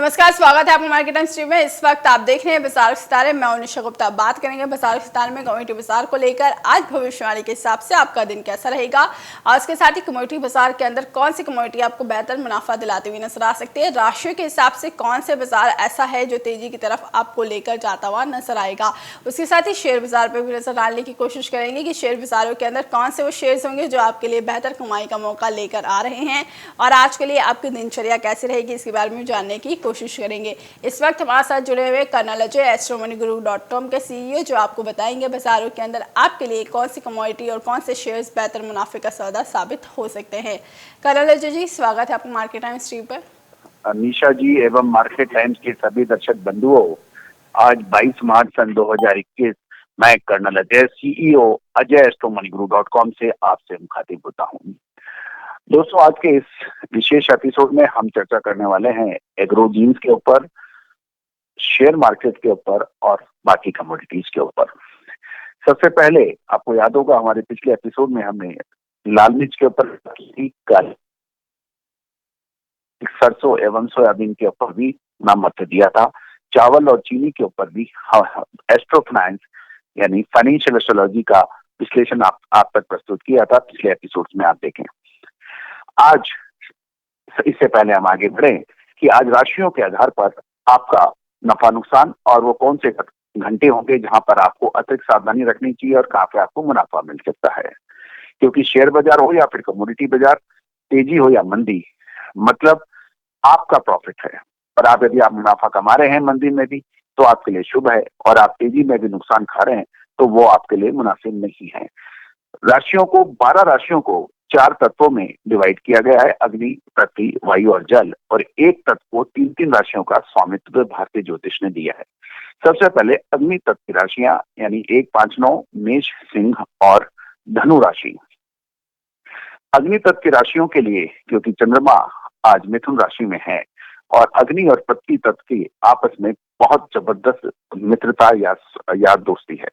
नमस्कार, स्वागत है आपका मार्केट टाइम स्ट्रीम में। इस वक्त आप देख रहे हैं बाजार सितारे। मैं उनिशा गुप्ता बात करेंगे बाजार सितारे में कमोडिटी बाजार को लेकर आज भविष्यवाणी के हिसाब से आपका दिन कैसा रहेगा और उसके साथ ही कमोडिटी बाजार के अंदर कौन सी कमोडिटी आपको बेहतर मुनाफा दिलाती हुई नजर आ सकती है। राशियों के हिसाब से कौन से बाजार ऐसा है जो तेजी की तरफ आपको लेकर जाता हुआ नजर आएगा। उसके साथ ही शेयर बाजार पर भी नजर डालने की कोशिश करेंगे कि शेयर बाजारों के अंदर कौन से वो शेयर्स होंगे जो आपके लिए बेहतर कमाई का मौका लेकर आ रहे हैं और आज के लिए आपकी दिनचर्या कैसी रहेगी इसके बारे में जानने की कोशिश करेंगे। इस वक्त हमारे साथ जुड़े हुए कर्नल अजय astromoneyGuru.com के सीईओ जो आपको बताएंगे बाजारों के अंदर आपके लिए कौन सी कमोडिटी और कौन से शेयर्स बेहतर मुनाफे का सौदा साबित हो सकते हैं। कर्नल अजय जी, स्वागत है आपका मार्केट टाइम स्ट्रीम पर। निशा जी एवं मार्केट टाइम्स के सभी दर्शक बंधुओं, आज 22 मार्च सन 2021 मैं colonel Ajay CEO Ajay astromoneyGuru.com से आपसे मुखातिब होता हूँ। दोस्तों, आज के इस विशेष एपिसोड में हम चर्चा करने वाले हैं एग्रो जीन्स के ऊपर, शेयर मार्केट के ऊपर और बाकी कमोडिटीज के ऊपर। सबसे पहले आपको याद होगा हमारे पिछले एपिसोड में हमने लाल मिर्च के ऊपर सरसों एवं सोयाबीन के ऊपर भी नाममात्र दिया था। चावल और चीनी के ऊपर भी एस्ट्रो फाइनेंस यानी फाइनेंशियल एस्ट्रोलॉजी का विश्लेषण आप तक प्रस्तुत किया था पिछले एपिसोड में। आप देखें, आज इससे पहले हम आगे बढ़े कि आज राशियों के आधार पर आपका नफा नुकसान और वो कौन से घंटे होंगे जहां पर आपको अतिरिक्त सावधानी रखनी चाहिए और कहां पे आपको मुनाफा मिल सकता है। क्योंकि शेयर बाजार हो या फिर कमोडिटी बाजार, तेजी हो या मंदी, मतलब आपका प्रॉफिट है। और आप यदि आप मुनाफा कमा रहे हैं मंदी में भी तो आपके लिए शुभ है, और आप तेजी में भी नुकसान खा रहे हैं तो वो आपके लिए मुनासिब नहीं है। राशियों को 12 राशियों को 4 तत्वों में डिवाइड किया गया है, अग्नि, पृथ्वी, वायु और जल, और एक तत्व को 3-3 राशियों का स्वामित्व भारतीय ज्योतिष ने दिया है। सबसे पहले अग्नि तत्व की राशियां यानी 1, 5, 9 मेष, सिंह और धनु राशि। अग्नि तत्व की राशियों के लिए, क्योंकि चंद्रमा आज मिथुन राशि में है और अग्नि और पृथ्वी तत्व की आपस में बहुत जबरदस्त मित्रता या दोस्ती है,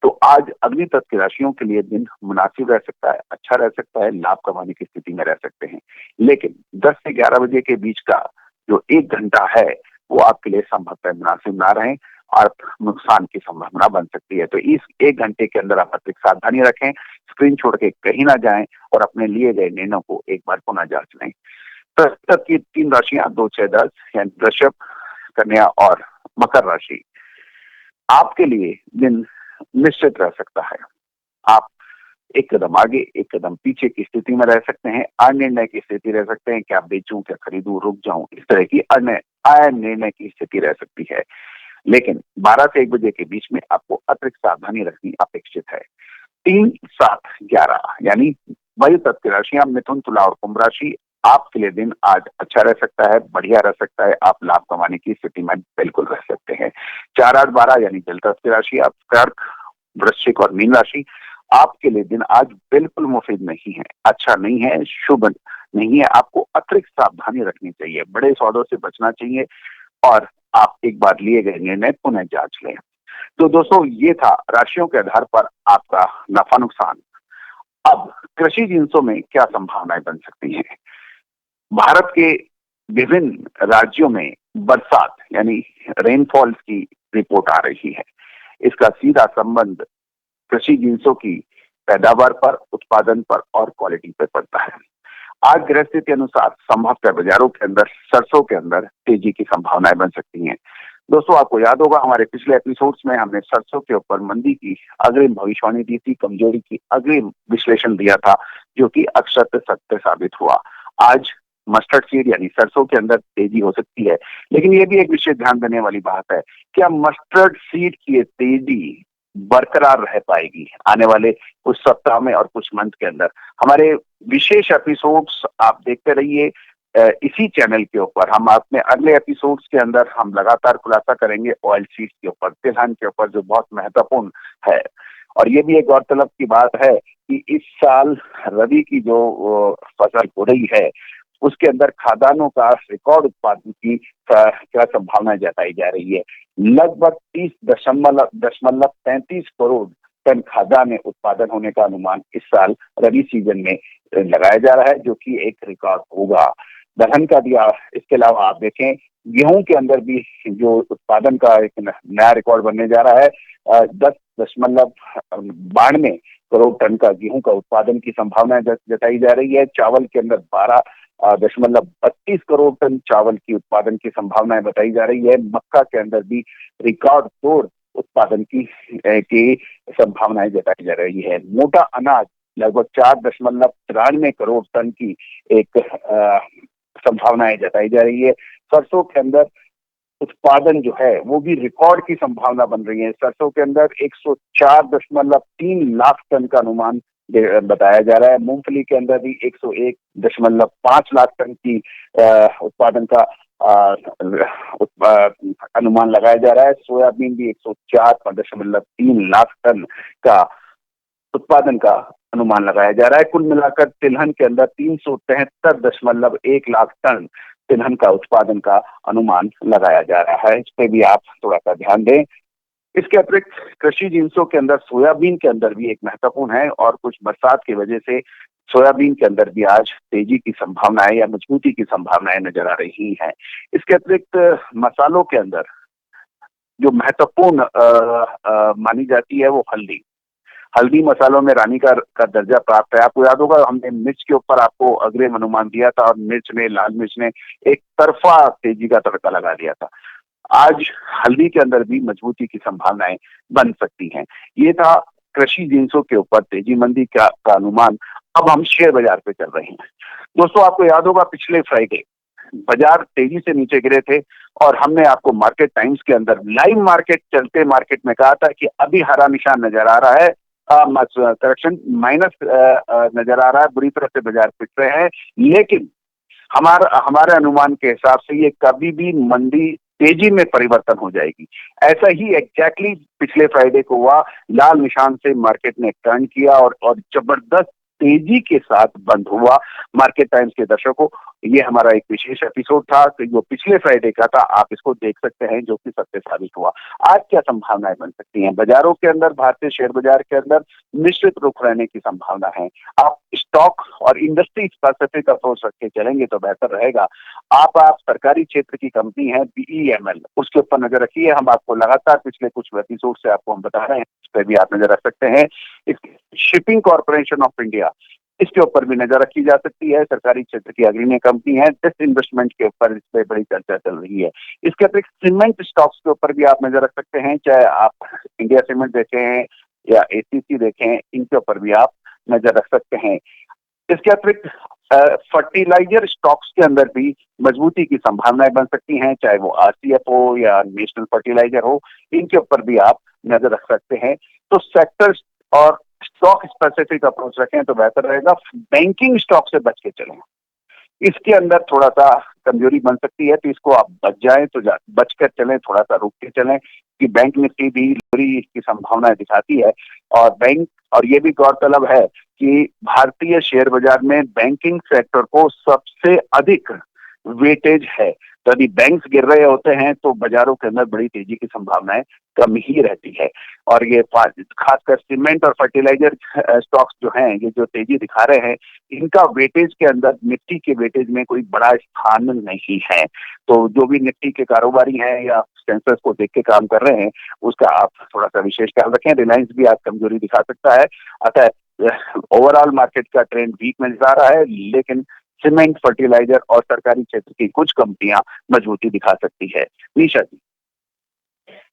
तो आज अग्नि तत्व की राशियों के लिए दिन मुनासिब रह सकता है, अच्छा रह सकता है, लाभ कमाने की स्थिति में रह सकते हैं। लेकिन 10 से 11 बजे के बीच का जो 1 घंटा है वो आपके लिए संभवतः मुनासिब ना रहे और नुकसान की संभावना बन सकती है। तो इस 1 घंटे के अंदर आप अतिरिक्त सावधानी रखें, स्क्रीन छोड़ के कहीं ना जाएं और अपने लिए गए निर्णयों को एक बार पुनः जांच लें। तब की 3 राशियां 2, 6, 10 यानी वृषभ, कन्या और मकर राशि, आपके लिए दिन निश्चित रह सकता है। आप एक कदम आगे एक कदम पीछे की स्थिति में रह सकते हैं, अनिर्णय की स्थिति रह सकते हैं, क्या बेचूं, क्या खरीदूं, रुक जाऊं, इस तरह की अनिर्णय की स्थिति रह सकती है। लेकिन 12 से 1 बजे के बीच में आपको अतिरिक्त सावधानी रखनी अपेक्षित है। 3, 7, 11 यानी वायु तत्व की राशियां मिथुन, तुला और कुंभ राशि, आपके लिए दिन आज अच्छा रह सकता है, बढ़िया रह सकता है, आप लाभ कमाने की स्थिति में बिल्कुल रह सकते हैं। 4, 8, 12 यानी जल तत्व की राशि, आप कर्क, वृश्चिक और मीन राशि, आपके लिए दिन आज बिल्कुल मुफीद नहीं है, अच्छा नहीं है, शुभ नहीं है। आपको अतिरिक्त सावधानी रखनी चाहिए, बड़े सौदों से बचना चाहिए और आप एक बार लिए गए निर्णय पुनः जांच लें। तो दोस्तों, ये था राशियों के आधार पर आपका नफा नुकसान। अब कृषि जिंसों में क्या संभावनाएं बन सकती हैं। भारत के विभिन्न राज्यों में बरसात यानी रेनफॉल की रिपोर्ट आ रही है। इसका सीधा संबंध कृषि जिंसों की पैदावार पर, उत्पादन पर और क्वालिटी पर पड़ता है। आज ग्रह स्थिति के अनुसार संभवतः बाजारों के अंदर सरसों के अंदर तेजी की संभावनाएं बन सकती हैं। दोस्तों, आपको याद होगा हमारे पिछले एपिसोड्स में हमने सरसों के ऊपर मंदी की अग्रिम भविष्यवाणी दी थी, कमजोरी की अग्रिम विश्लेषण दिया था, जो कि अक्षत सत्य साबित हुआ। आज मस्टर्ड सीड यानी सरसों के अंदर तेजी हो सकती है, लेकिन ये भी एक विशेष ध्यान देने वाली बात है, क्या मस्टर्ड सीड की ये तेजी बरकरार रह पाएगी आने वाले कुछ सप्ताह में और कुछ मंथ के अंदर। हमारे विशेष एपिसोड्स आप देखते रहिए इसी चैनल के ऊपर। हम अपने अगले एपिसोड्स के अंदर हम लगातार खुलासा करेंगे ऑयल सीड्स के ऊपर, तिलहन के ऊपर, जो बहुत महत्वपूर्ण है। और ये भी एक गौरतलब की बात है कि इस साल रबी की जो फसल हो रही है उसके अंदर खाद्यान्नों का रिकॉर्ड उत्पादन की क्या संभावना जताई जा रही है। लगभग 30.33 करोड़ टन खाद्यान्न उत्पादन होने का अनुमान इस साल रबी सीजन में लगाया जा रहा है, जो कि एक रिकॉर्ड होगा। दलहन का दिया। इसके अलावा आप देखें गेहूं के अंदर भी जो उत्पादन का एक नया रिकॉर्ड बनने जा रहा है, 10.92 करोड़ टन का गेहूं का उत्पादन की संभावना जताई जा रही है। चावल के अंदर 12.32 करोड़ टन चावल की उत्पादन की संभावनाएं बताई जा रही है। मक्का के अंदर भी रिकॉर्ड तोड़ उत्पादन की संभावनाएं जताई जा रही है। मोटा अनाज लगभग 4.93 करोड़ टन की एक संभावनाएं जताई जा रही है। सरसों के अंदर उत्पादन जो है वो भी रिकॉर्ड की संभावना बन रही है। सरसों के अंदर 104.3 लाख टन का अनुमान बताया जा रहा है। मूंगफली के अंदर भी 101.5 लाख टन की उत्पादन का अनुमान लगाया जा रहा है। सोयाबीन भी 104.3 लाख टन का उत्पादन का अनुमान लगाया जा रहा है। कुल मिलाकर तिलहन के अंदर 373.1 लाख टन तिलहन का उत्पादन का अनुमान लगाया जा रहा है। इस पे भी आप थोड़ा सा ध्यान दें। इसके अतिरिक्त कृषि जिंसों के अंदर सोयाबीन के अंदर भी एक महत्वपूर्ण है और कुछ बरसात की वजह से सोयाबीन के अंदर भी आज तेजी की संभावनाएं या मजबूती की संभावनाएं नजर आ रही हैं। इसके अतिरिक्त मसालों के अंदर जो महत्वपूर्ण मानी जाती है वो हल्दी मसालों में रानी का दर्जा प्राप्त है। आपको याद होगा हमने मिर्च के ऊपर आपको अग्रिम अनुमान दिया था और लाल मिर्च ने एक तरफा तेजी का तड़का लगा दिया था। आज हल्दी के अंदर भी मजबूती की संभावनाएं बन सकती हैं। ये था कृषि जिंसों के ऊपर तेजी मंदी का अनुमान। अब हम शेयर बाजार पे चल रहे हैं। दोस्तों आपको याद होगा पिछले फ्राइडे बाजार तेजी से नीचे गिरे थे और हमने आपको मार्केट टाइम्स के अंदर लाइव चलते मार्केट में कहा था कि अभी हरा निशान नजर आ रहा है, करेक्शन माइनस नजर आ रहा है, बुरी तरह से बाजार पिट रहे हैं। लेकिन हमारे अनुमान के हिसाब से ये कभी भी मंदी तेजी में परिवर्तन हो जाएगी। ऐसा ही एग्जैक्टली पिछले फ्राइडे को हुआ। लाल निशान से मार्केट ने टर्न किया और जबरदस्त तेजी के साथ बंद हुआ मार्केट टाइम्स के दर्शकों। ये हमारा एक विशेष एपिसोड था जो पिछले फ्राइडे का था। आप इसको देख सकते हैं जो कि सत्य साबित हुआ। आज क्या संभावनाएं बन सकती हैं बाजारों के अंदर? भारतीय शेयर बाजार के अंदर मिश्रित रुख रहने की संभावना है। आप स्टॉक और इंडस्ट्री स्पेसिफिक अप्रोच रख के चलेंगे तो बेहतर रहेगा। आप सरकारी क्षेत्र की कंपनी है BEML, उसके ऊपर नजर रखिए। हम आपको लगातार पिछले कुछ एपिसोड से आपको हम बता रहे हैं, इस पर भी आप नजर रख सकते हैं। शिपिंग कॉर्पोरेशन ऑफ इंडिया, इसके ऊपर भी नजर रखी जा सकती है। सरकारी क्षेत्र की अग्रणी कंपनी है। डिस इन्वेस्टमेंट के ऊपर इस पर बड़ी चर्चा चल रही है। इसके अतिरिक्त सीमेंट स्टॉक्स के ऊपर भी आप नजर रख सकते हैं, चाहे आप इंडिया सीमेंट देखें या ACC देखें, इनके ऊपर भी आप नजर रख सकते हैं। इसके अतिरिक्त फर्टिलाइजर स्टॉक्स के अंदर भी मजबूती की संभावनाएं बन सकती हैं, चाहे वो RCF हो या नेशनल फर्टिलाइजर हो, इनके ऊपर भी आप नजर रख सकते हैं। तो सेक्टर्स और स्टॉक स्पेसिफिक अप्रोच रखें तो बेहतर रहेगा। बैंकिंग स्टॉक से बच के चलें, इसके अंदर थोड़ा सा कमजोरी बन सकती है, तो इसको आप बच जाएं तो बच कर चलें, थोड़ा सा रुक के चलें कि बैंक निफ्टी भी चोरी की संभावनाएं दिखाती है। और ये भी गौरतलब है कि भारतीय शेयर बाजार में बैंकिंग सेक्टर को सबसे अधिक वेटेज है। तो यदि बैंक्स गिर रहे होते हैं तो बाजारों के अंदर बड़ी तेजी की संभावनाएं कम ही रहती है। और ये खासकर सीमेंट और फर्टिलाइजर स्टॉक्स जो हैं, ये जो तेजी दिखा रहे हैं, इनका वेटेज के अंदर निफ्टी के वेटेज में कोई बड़ा स्थान नहीं है। तो जो भी निफ्टी के कारोबारी हैं या सेंसर्स को देख के काम कर रहे हैं, उसका आप थोड़ा सा विशेष ख्याल रखें। रिलायंस भी आज कमजोरी दिखा सकता है। अतः ओवरऑल मार्केट का ट्रेंड वीक नजर आ रहा है, लेकिन सीमेंट, फर्टिलाइजर और सरकारी क्षेत्र की कुछ कंपनियां मजबूती दिखा सकती है। निशा जी,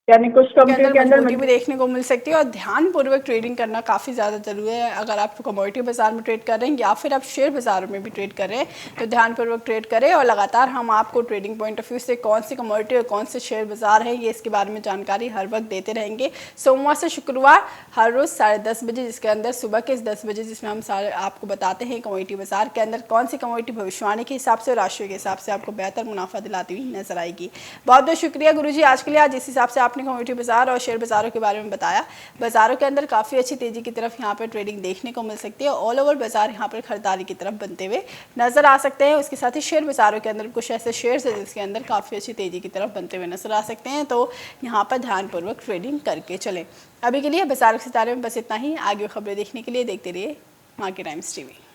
यानी कुछ कंपनियों के अंदर मजबूती भी देखने को मिल सकती है और ध्यानपूर्वक ट्रेडिंग करना काफ़ी ज़्यादा जरूरी है। अगर आप कमोडिटी बाजार में ट्रेड कर रहे हैं या फिर आप शेयर बाजारों में भी ट्रेड कर रहे हैं तो ध्यानपूर्वक ट्रेड करें। और लगातार हम आपको ट्रेडिंग पॉइंट ऑफ व्यू से कौन सी कमोडिटी और कौन से शेयर बाजार है ये इसके बारे में जानकारी हर वक्त देते रहेंगे। सोमवार से शुक्रवार हर रोज़ 10:30 बजे, जिसके अंदर सुबह के 10 बजे, जिसमें हम सारे आपको बताते हैं कमोडिटी बाजार के अंदर कौन सी कमोडिटी भविष्यवाणी के हिसाब से और राशियों के हिसाब से आपको बेहतर मुनाफा दिलाती हुई नजर आएगी। बहुत बहुत शुक्रिया गुरुजी आज के लिए। आज इस हिसाब से आपने कमोडिटी बाजार और शेयर बाजारों के बारे में बताया। बाजारों के अंदर काफ़ी अच्छी तेजी की तरफ यहाँ पर ट्रेडिंग देखने को मिल सकती है। ऑल ओवर बाजार यहाँ पर खरीदारी की तरफ बनते हुए नजर आ सकते हैं। उसके साथ ही शेयर बाजारों के अंदर कुछ ऐसे शेयर्स हैं जिसके अंदर काफ़ी अच्छी तेजी की तरफ बनते हुए नजर आ सकते हैं, तो यहाँ पर ध्यानपूर्वक ट्रेडिंग करके चलें। अभी के लिए बाजार के सितारे में बस इतना ही। आगे खबरें देखने के लिए देखते रहिए मार्केट टाइम्स TV।